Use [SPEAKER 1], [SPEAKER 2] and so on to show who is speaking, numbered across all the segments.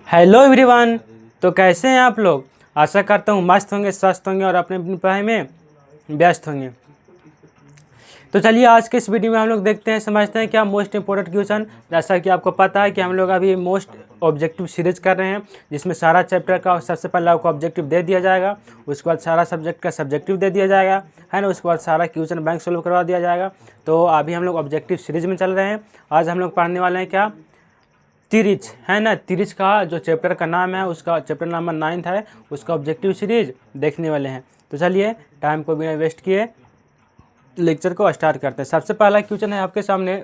[SPEAKER 1] Hello everyone. तो कैसे हैं आप लोग? आशा करता हूँ मस्त होंगे, स्वस्थ होंगे और अपने अपनी पढ़ाई में व्यस्त होंगे। तो चलिए आज के इस वीडियो में हम लोग देखते हैं, समझते हैं क्या मोस्ट इंपॉर्टेंट क्वेश्चन। जैसा कि आपको पता है कि हम लोग अभी मोस्ट ऑब्जेक्टिव सीरीज कर रहे हैं, जिसमें सारा चैप्टर का सबसे पहले आपको ऑब्जेक्टिव दे दिया जाएगा, उसके बाद सारा सब्जेक्ट का सब्जेक्टिव दे दिया जाएगा, है ना। उसके बाद सारा क्वेश्चन बैंक सोल्व करवा दिया जाएगा। तो अभी हम लोग ऑब्जेक्टिव सीरीज में चल रहे हैं। आज हम लोग पढ़ने वाले हैं क्या, तिरिच, है ना। तिरिच का जो चैप्टर का नाम है, उसका चैप्टर नंबर 9 है, उसका ऑब्जेक्टिव सीरीज देखने वाले हैं। तो चलिए टाइम को बिना वेस्ट किए लेक्चर को स्टार्ट करते हैं। सबसे पहला क्वेश्चन है आपके सामने,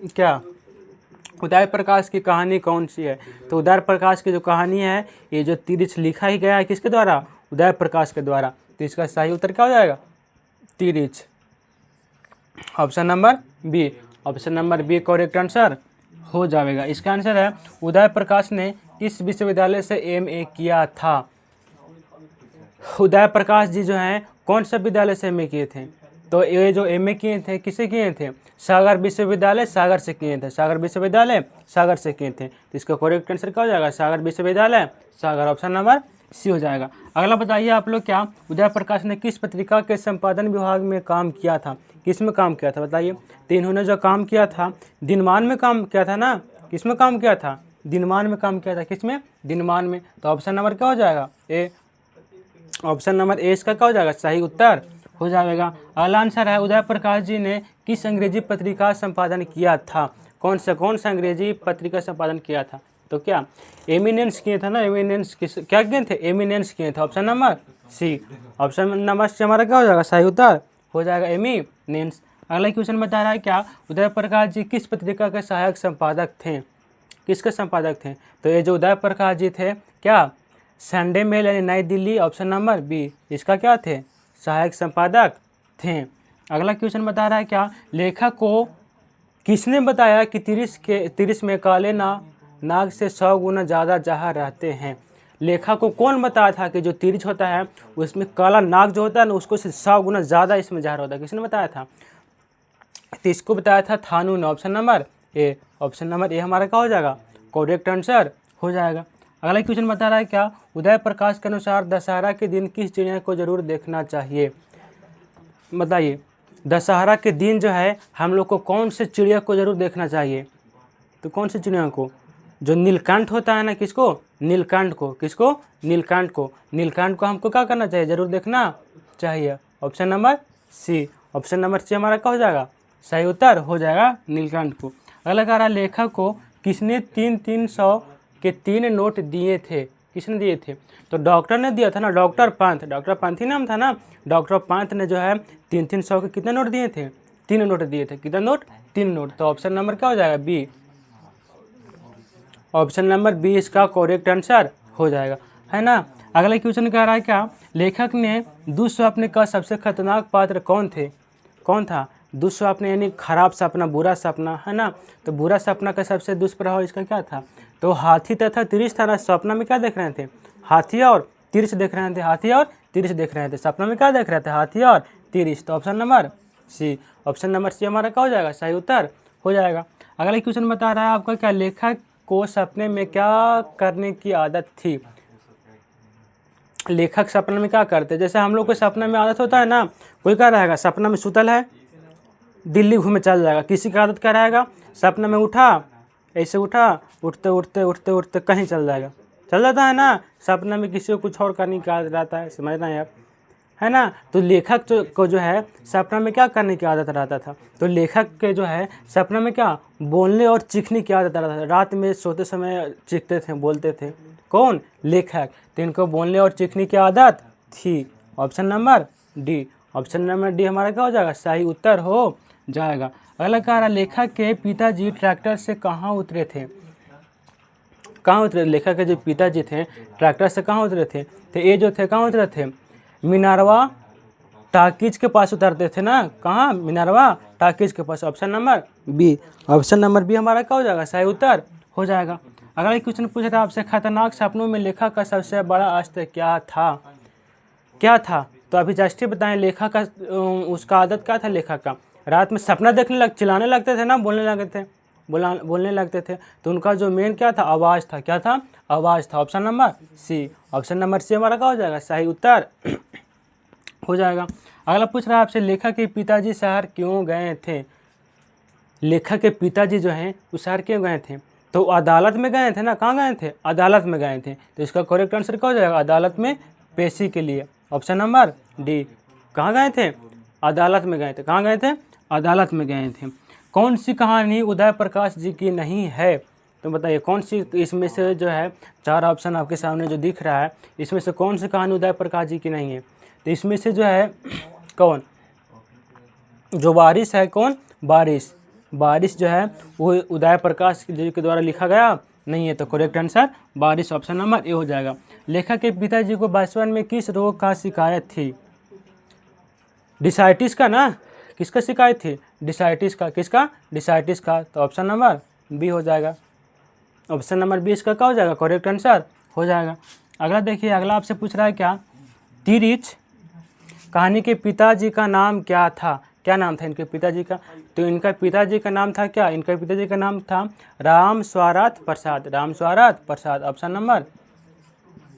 [SPEAKER 1] क्या उदय प्रकाश की कहानी कौन सी है? तो उदय प्रकाश की जो कहानी है, ये जो तिरिच लिखा ही गया है किसके द्वारा? उदय प्रकाश के द्वारा। तो इसका सही उत्तर क्या हो जाएगा? तिरिच। Option number B. Option number B correct answer हो जाएगा। इसका आंसर है उदय प्रकाश ने किस विश्वविद्यालय से एमए किया था? उदय प्रकाश जी जो हैं कौन सा विद्यालय से एमए किए थे? तो ये जो एमए किए थे किससे किए थे? सागर विश्वविद्यालय सागर से किए थे। सागर विश्वविद्यालय सागर से किए थे। तो इसका करेक्ट आंसर क्या हो जाएगा? सागर विश्वविद्यालय सागर। ऑप्शन नंबर सी हो जाएगा। अगला बताइए आप लोग, क्या उदय प्रकाश ने किस पत्रिका के संपादन विभाग में काम किया था? किस में काम किया था बताइए? तो इन्होंने जो काम किया था, दिनमान में काम किया था ना। किस में काम किया था? दिनमान में काम किया था। किस में? दिनमान में। तो ऑप्शन नंबर क्या हो जाएगा? ए। ऑप्शन नंबर ए इसका क्या हो जाएगा? सही उत्तर हो जाएगा। अगला आंसर है उदय प्रकाश जी ने किस अंग्रेजी पत्रिका संपादन किया था? कौन सा अंग्रेजी पत्रिका संपादन किया था? तो क्या एमिनेंस किए थे ना। एमिनेंस किस क्या किए थे? एमिनेंस किए थे। Option number C. Option number C हमारा क्या हो जाएगा? सही उत्तर हो जाएगा एमिनेंस। अगला क्वेश्चन बता रहा है, क्या उदय प्रकाश जी किस पत्रिका के सहायक संपादक थे? किसके संपादक थे? तो ये जो उदय प्रकाश जी थे, क्या संडे मेल यानी नई दिल्ली। ऑप्शन नंबर बी इसका क्या थे? सहायक संपादक थे। अगला क्वेश्चन बता रहा है, क्या लेखक को किसने बताया कि तिरिस में काले नाग से 100 गुना ज़्यादा जहर रहते हैं? लेखक को कौन बताया था कि जो तिरिच होता है उसमें काला नाग जो होता है ना, उसको से 100 गुना ज़्यादा इसमें जहर होता है? किसने बताया था? तो इसको बताया था थानू ने। Option number A. Option number A हमारा क्या हो जाएगा? करेक्ट आंसर हो जाएगा। अगला क्वेश्चन बता रहा है, क्या उदय प्रकाश के अनुसार दशहरा के दिन किस चिड़िया को जरूर देखना चाहिए? बताइए, दशहरा के दिन जो है हम लोग को कौन से चिड़िया को जरूर देखना चाहिए? तो कौन सी चिड़िया को? जो नीलकंठ होता है ना, किसको? नीलकंठ को। किसको? नीलकंठ को। नीलकंठ को हमको क्या करना चाहिए? जरूर देखना चाहिए। Option number C. Option number C हमारा क्या हो जाएगा? सही उत्तर हो जाएगा नीलकंठ को। अगला कह रहा, लेखक को किसने 300 के 3 नोट दिए थे? किसने दिए थे? तो डॉक्टर ने दिया था ना, डॉक्टर पंत। डॉक्टर पंत ही नाम था ना। डॉक्टर पंत ने जो है 300 के कितने नोट दिए थे? 3 नोट दिए थे। कितने नोट? 3 नोट। तो ऑप्शन नंबर क्या हो जाएगा? बी। ऑप्शन नंबर बी इसका करेक्ट आंसर हो जाएगा, है ना। अगला क्वेश्चन कह रहा है, क्या लेखक ने दुःस्वप्न का सबसे खतरनाक पात्र कौन थे? कौन था? दुःस्वप्न यानी खराब सपना, बुरा सपना, है ना। तो बुरा सपना का सबसे दुष्प्रभाव इसका क्या था? तो हाथी तथा तिरिच था ना। सपना में क्या देख रहे थे? हाथी और तिरिच देख रहे थे। हाथी और तिरिच देख रहे थे। सपना में क्या देख रहे थे? हाथी और तिरिच। तो option number C. Option number C हमारा क्या हो जाएगा? सही उत्तर हो जाएगा। अगला क्वेश्चन बता रहा है आपका, क्या लेखक को सपने में क्या करने की आदत थी? लेखक सपने में क्या करते? जैसे हम लोग को सपना में आदत होता है ना, कोई क्या रहेगा? सपना में सुतल है, दिल्ली घूमे चल जाएगा। किसी का आदत क्या रहेगा? सपना में उठा, ऐसे उठा, उठते उठते उठते उठते कहीं चल जाएगा। चल जाता है ना। सपना में किसी को कुछ और करने की आदत रहता है, समझना है आप, है ना। तो लेखक को जो है सपना में क्या करने की आदत रहता था? तो लेखक के जो है सपना में क्या बोलने और चीखने की आदत रहता था। रात में सोते समय चीखते थे, बोलते थे। कौन? लेखक। तो इनको बोलने और चीखने की आदत थी। Option number D. Option number D हमारा क्या हो जाएगा? सही उत्तर हो जाएगा। अगला कह रहा, लेखक के पिताजी ट्रैक्टर से कहाँ उतरे थे? कहाँ उतरे? लेखक के जो पिताजी थे ट्रैक्टर से कहाँ उतरे थे? तो ये जो थे कहाँ उतरे थे? मिनरवा टाकीज के पास उतरते थे ना। कहाँ? मिनरवा टाकीज के पास। Option number B. Option number B हमारा क्या हो जाएगा? सही उत्तर हो जाएगा। अगला क्वेश्चन पूछ रहा है आपसे, खतरनाक सपनों में लेखक का सबसे बड़ा अस्त्र क्या था? क्या था? तो अभी जस्ट ही बताएं, लेखक का उसका आदत क्या था? लेखक का रात में सपना देखने चिल्लाने लगते थे ना, बोलने लगते थे, बोलने लगते थे, तो उनका जो मेन क्या था, आवाज़ था। क्या था? आवाज़ था। Option number C. Option number C हमारा क्या हो जाएगा? सही उत्तर हो जाएगा। अगला पूछ रहा है आपसे, लेखक के पिताजी शहर क्यों गए थे? लेखक के पिताजी जो हैं वो शहर क्यों गए थे? तो अदालत में गए थे ना। कहाँ गए थे? अदालत में गए थे। तो इसका करेक्ट आंसर क्या हो जाएगा? अदालत में पेशी के लिए। Option number D. कहाँ गए थे? अदालत में गए थे। कहाँ गए थे? अदालत में गए थे। कौन सी कहानी उदय प्रकाश जी की नहीं है? तो बताइए कौन सी इसमें से जो है, 4 ऑप्शन आपके सामने जो दिख रहा है, इसमें से कौन सी कहानी उदय प्रकाश जी की नहीं है? तो इसमें से जो है कौन, जो बारिश है, कौन? बारिश। बारिश जो है वो उदय प्रकाश जी के द्वारा लिखा गया नहीं है। तो करेक्ट आंसर बारिश, ऑप्शन नंबर ए हो जाएगा। लेखक के पिताजी को बचपन में किस रोग का शिकायत थी? डिसाइटिस का ना। किसका शिकायत थी? डिसाइटिस का। किसका? डिसाइटिस का। तो ऑप्शन नंबर बी हो जाएगा। ऑप्शन नंबर बी इसका क्या हो जाएगा? करेक्ट आंसर हो जाएगा। अगला देखिए, अगला आपसे पूछ रहा है क्या, तिरिच कहानी के पिताजी का नाम क्या था? क्या नाम था इनके पिताजी का? तो इनका पिताजी का नाम था क्या? इनका पिताजी का नाम था Ram Swarath Prasad. Ram Swarath Prasad. Option number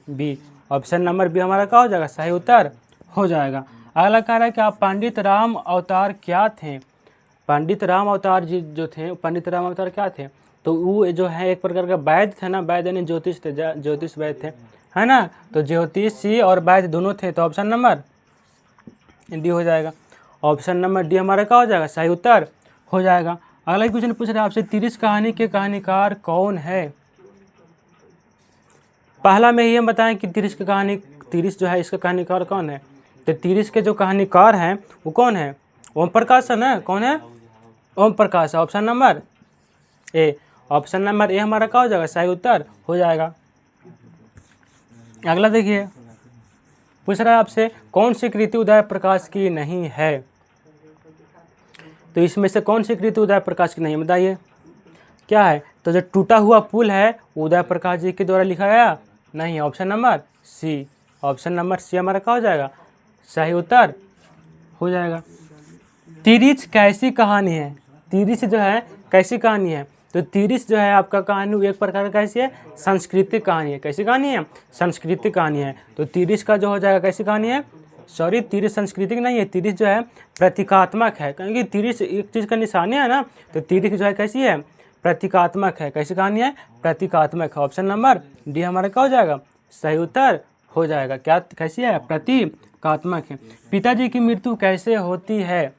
[SPEAKER 1] B. Option number B हमारा क्या हो जाएगा? सही उत्तर हो जाएगा। अगला कह रहा है कि आप पंडित राम अवतार क्या थे? पंडित राम अवतार जी जो थे, पंडित राम अवतार क्या थे? तो वो जो है एक प्रकार का वैद्य थे ना। वैद्य यानी ज्योतिष थे, ज्योतिष वैद्य थे, है ना। तो ज्योतिषी और वैद्य दोनों थे। तो ऑप्शन नंबर डी हो जाएगा। ऑप्शन नंबर डी हमारा क्या हो जाएगा? सही उत्तर हो जाएगा। अगला क्वेश्चन पूछ रहे हैं आपसे, तिरिस कहानी के कहानीकार कौन है? पहला में ही हम बताएं कि तिरिस की कहानी, तिरिस जो है इसका कहानीकार कौन है? तो तिरिस के जो कहानीकार हैं वो कौन है? ओम प्रकाश है ना। कौन है? Om Prakash. Option number A. Option number A हमारा क्या हो जाएगा? सही उत्तर हो जाएगा। अगला देखिए, पूछ रहा है आपसे, कौन सी कृति उदय प्रकाश की नहीं है? तो इसमें से कौन सी कृति उदय प्रकाश की नहीं है? बताइए क्या है? तो जो टूटा हुआ पुल है उदय प्रकाश जी के द्वारा लिखा गया नहीं है। Option number C. Option number C हमारा क्या हो जाएगा? सही उत्तर हो जाएगा। तिरिच कैसी कहानी है? तिरिच जो है कैसी कहानी है? तो तिरिच जो है आपका कहानी एक प्रकार का कैसी है? सांस्कृतिक कहानी है। कैसी कहानी है? सांस्कृतिक कहानी है। तो तिरिच का जो हो जाएगा कैसी कहानी है? सॉरी, तिरिच सांस्कृतिक नहीं है। तिरिच जो है प्रतीकात्मक है, क्योंकि तिरिच एक चीज़ का निशानी है ना। तो तिरिच जो है कैसी है? प्रतीकात्मक है। कैसी कहानी है? प्रतीकात्मक है। ऑप्शन नंबर डी हमारा क्या हो जाएगा? सही उत्तर हो जाएगा। क्या कैसी है? प्रतीकात्मक है। पिताजी की मृत्यु कैसे होती है?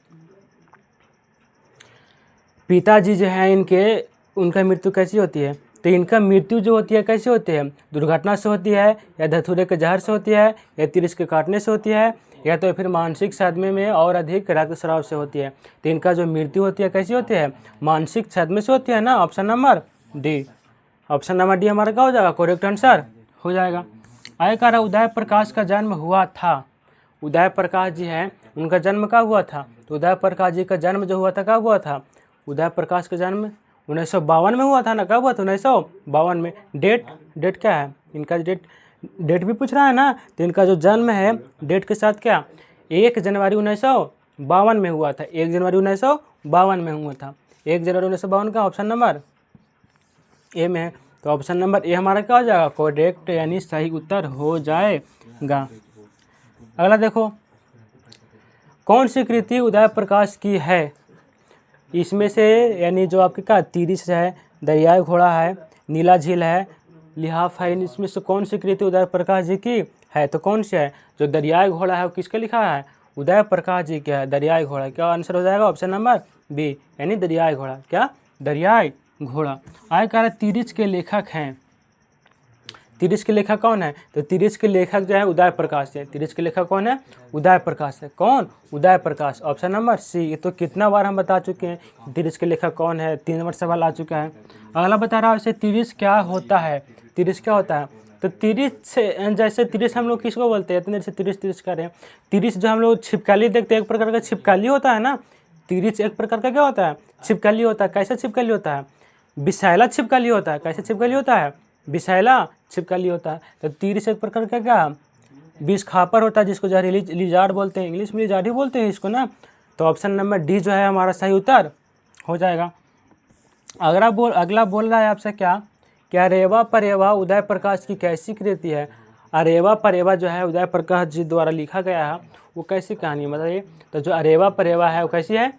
[SPEAKER 1] पिताजी जो है इनके, उनका मृत्यु कैसी होती है? तो इनका मृत्यु जो होती है कैसे होती है? दुर्घटना से होती है, या धतूरे के जहर से होती है, या तिरिस के काटने से होती है, या तो फिर मानसिक सदमे में और अधिक रक्तस्राव से होती है। तो इनका जो मृत्यु होती है कैसी होती है? मानसिक सदमे से होती है ना। Option number D. Option number D हमारा क्या हो जाएगा? करेक्ट आंसर हो जाएगा। आय कह रहा, उदय प्रकाश का जन्म हुआ था। उदय प्रकाश जी हैं, उनका जन्म कब हुआ था? तो उदय प्रकाश जी का जन्म जो हुआ था कब हुआ था? उदय प्रकाश का जन्म 1952 में हुआ था ना। कब हुआ था? 1952 में। डेट क्या है इनका? डेट भी पूछ रहा है ना। तो इनका जो जन्म है डेट के साथ क्या, 1 जनवरी 1952 में हुआ था। 1 जनवरी 1952 में हुआ था। 1 जनवरी 1952 का ऑप्शन नंबर ए में है। तो ऑप्शन नंबर ए हमारा क्या हो जाएगा? करेक्ट, यानी सही उत्तर हो जाएगा। अगला देखो, कौन सी कृति उदय प्रकाश की है? इसमें से यानी जो आपके क्या, तिरिस है, दरियाई घोड़ा है, नीला झील है, लिहाफ है, इसमें से कौन सी कृति उदय प्रकाश जी की है? तो कौन सी है? जो दरियाई घोड़ा है वो किसका लिखा है? उदय प्रकाश जी का है। दरियाई घोड़ा क्या आंसर हो जाएगा? ऑप्शन नंबर बी, यानी दरियाई घोड़ा। क्या? दरियाई घोड़ा। आय कह रहा तिरिच के लेखक हैं। तिरिच के लेखक कौन है? तो तिरिच के लेखक जो है उदय प्रकाश है। तिरिच के लेखक कौन है? उदय प्रकाश है। कौन? Uday Prakash. Option number C. ये तो कितना बार हम बता चुके हैं तिरिच के लेखक कौन है, 3 नंबर सवाल आ चुका है। अगला बता रहा है उसे, तिरिच क्या होता है? तिरिच क्या होता है? तो तिरिच से, जैसे तिरिच हम लोग किसको बोलते हैं? इतने से तिरिच कर रहे हैं। तिरिच जो हम लोग छिपकली देखते हैं, एक प्रकार का छिपकली होता है ना। तिरिच एक प्रकार का क्या होता है? छिपकली होता है। कैसा छिपकली होता है? विषैला छिपकली होता है। कैसे छिपकली होता है? विषैला छिपकली होता है। तो तिरिच एक प्रकार का क्या, विष खापर होता है, जिसको जहरीली लिजार्ड बोलते हैं। इंग्लिश में लिजार्ड ही बोलते हैं इसको ना। तो ऑप्शन नंबर डी जो है हमारा सही उत्तर हो जाएगा। अगला बोल रहा है आपसे क्या रेवा परेवा उदय प्रकाश की कैसी कृति है। अरेवा परेवा जो है उदय प्रकाश जी द्वारा लिखा गया है, वो कैसी कहानी बताइए। तो जो अरेवा परेवा है वो कैसी है,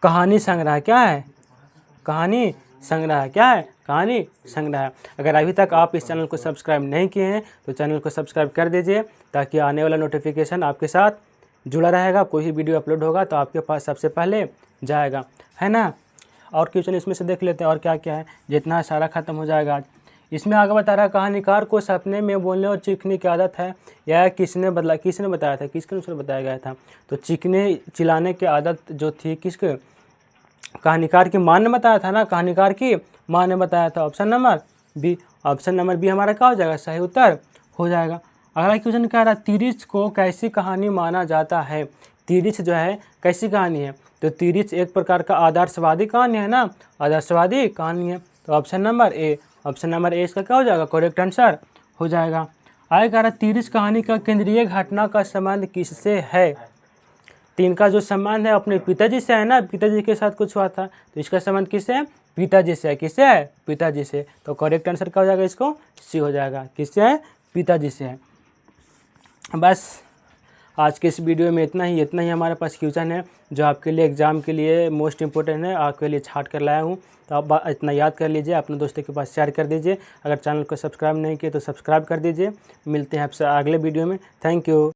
[SPEAKER 1] कहानी संग्रह। क्या है, कहानी संग्रह। क्या है, कहानी संग्रह। अगर अभी तक आप इस चैनल को सब्सक्राइब नहीं किए हैं तो चैनल को सब्सक्राइब कर दीजिए, ताकि आने वाला नोटिफिकेशन आपके साथ जुड़ा रहेगा। कोई भी वीडियो अपलोड होगा तो आपके पास सबसे पहले जाएगा, है ना। और क्वेश्चन इसमें से देख लेते हैं और क्या क्या है, जितना सारा खत्म हो जाएगा आज। इसमें आगे बता रहा है, कहानीकार को सपने में बोलने और चीखने की आदत है, यह किसने बताया था, किसके अनुसार बताया गया था। तो चीखने चिल्लाने की आदत जो थी किसके, कहानीकार की माँ ने बताया था ना, कहानीकार की माँ ने बताया था। ऑप्शन नंबर बी हमारा क्या हो जाएगा, सही उत्तर हो जाएगा। अगला क्वेश्चन कह रहा है, तिरिच को कैसी कहानी माना जाता है। तिरिच जो है कैसी कहानी है, तो तिरिच एक प्रकार का आदर्शवादी कहानी है ना, आदर्शवादी कहानी है। तो ऑप्शन नंबर ए इसका क्या हो जाएगा, करेक्ट आंसर हो जाएगा। आगे कह रहा है, तिरिच कहानी का केंद्रीय घटना का संबंध किससे है। तो इनका जो संबंध है अपने पिताजी से है ना, पिताजी के साथ कुछ हुआ था, तो इसका संबंध किससे है, पिताजी से है। किससे है, पिताजी से। तो करेक्ट आंसर क्या हो जाएगा, इसको सी हो जाएगा। किससे है, पिताजी से है। बस आज के इस वीडियो में इतना ही हमारे पास क्वेश्चन है जो आपके लिए एग्ज़ाम के लिए मोस्ट इंपॉर्टेंट है, आपके लिए छाट कर लाया हूँ। तो आप इतना याद कर लीजिए, अपने दोस्तों के पास शेयर कर दीजिए। अगर चैनल को सब्सक्राइब नहीं किए तो सब्सक्राइब कर दीजिए। मिलते हैं आपसे अगले वीडियो में। Thank you.